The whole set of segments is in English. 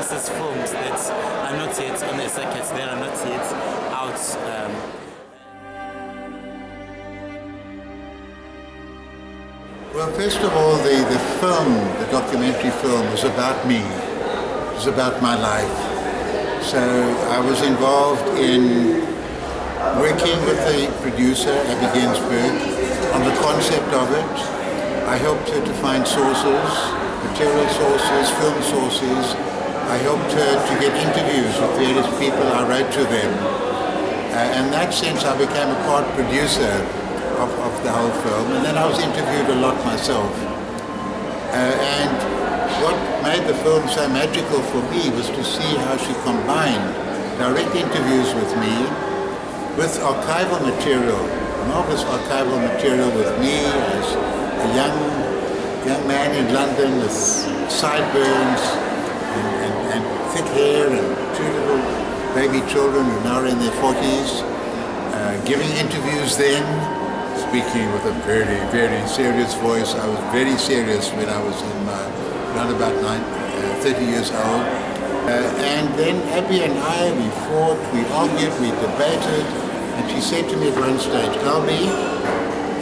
versus films that are not yet on the circuits, that are not yet out. Well, first of all, the film, the documentary film, was about me. It was about my life. So I was involved in working with the producer, Abby Ginzberg, on the concept of it. I helped her to find sources, material sources, film sources. I helped her to get interviews with various people. I wrote to them. In that sense, I became a part producer of the whole film, and then I was interviewed a lot myself. And what made the film so magical for me was to see how she combined direct interviews with me with archival material, marvelous archival material with me as a young man in London with sideburns and thick hair and two little baby children who now are in their 40s, giving interviews then, speaking with a very, very serious voice. I was very serious when I was around about 30 years old. And then Abby and I, we fought, we argued, we debated, and she said to me at one stage, Albie,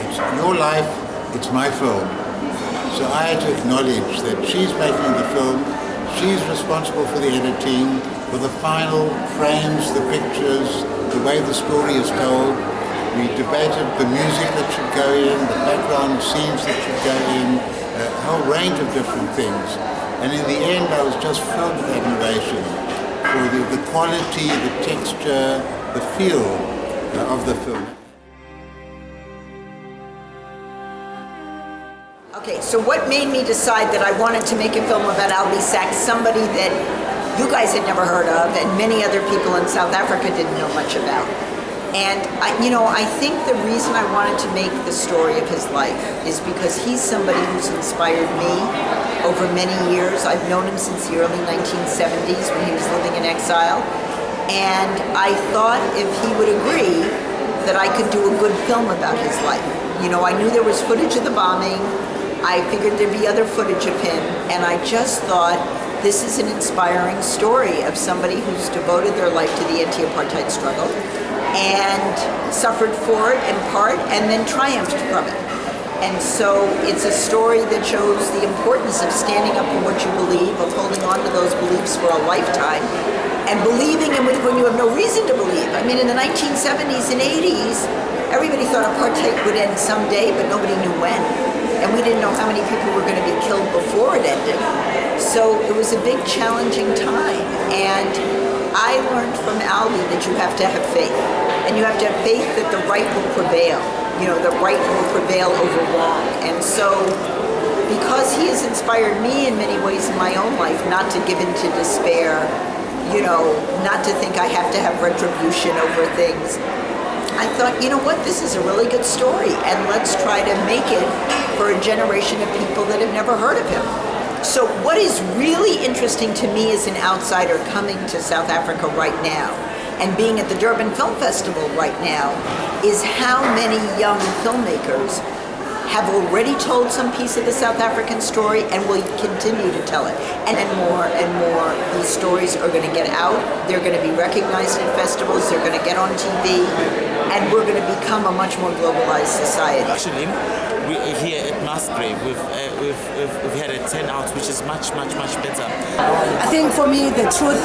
it's your life, it's my film. So I had to acknowledge that she's making the film, she's responsible for the editing, for the final frames, the pictures, the way the story is told. We debated the music that should go in, the background scenes that should go in, a whole range of different things. And in the end, I was just filled with admiration for the quality, the texture, the feel of the film. Okay, so what made me decide that I wanted to make a film about Albie Sachs, somebody that you guys had never heard of and many other people in South Africa didn't know much about? And I think the reason I wanted to make the story of his life is because he's somebody who's inspired me over many years. I've known him since the early 1970s when he was living in exile. And I thought if he would agree that I could do a good film about his life. I knew there was footage of the bombing. I figured there'd be other footage of him. And I just thought this is an inspiring story of somebody who's devoted their life to the anti-apartheid struggle and suffered for it in part and then triumphed from it. And so it's a story that shows the importance of standing up for what you believe, of holding on to those beliefs for a lifetime, and believing in it when you have no reason to believe. I mean, in the 1970s and 80s, everybody thought apartheid would end someday, but nobody knew when. And we didn't know how many people were going to be killed before it ended. So it was a big, challenging time. And I learned from Albie that you have to have faith. And you have to have faith that the right will prevail. The right will prevail over wrong. And so, because he has inspired me in many ways in my own life not to give in to despair, not to think I have to have retribution over things, I thought, what, this is a really good story, and let's try to make it for a generation of people that have never heard of him. So what is really interesting to me as an outsider coming to South Africa right now and being at the Durban Film Festival right now is how many young filmmakers have already told some piece of the South African story and will continue to tell it. And more, these stories are going to get out, they're going to be recognized in festivals, they're going to get on TV, and we're going to become a much more globalized society. Actually, here at Musgrave, we've had a turnout which is much better. I think for me, the truth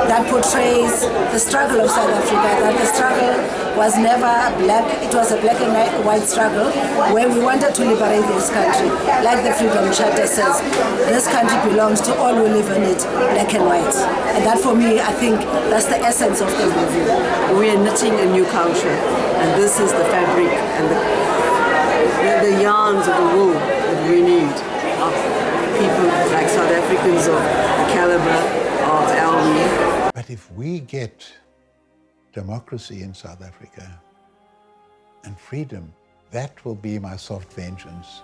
that portrays the struggle of South Africa, that the struggle was never black, it was a black and white struggle where we wanted to liberate this country. Like the Freedom Charter says, this country belongs to all who live in it, black and white. And that for me, I think that's the essence of the movie. We are knitting a new culture, and this is the fabric and the yarns of the wool that we need of people like South Africans of the caliber of Albie. But if we get democracy in South Africa and freedom, that will be my soft vengeance.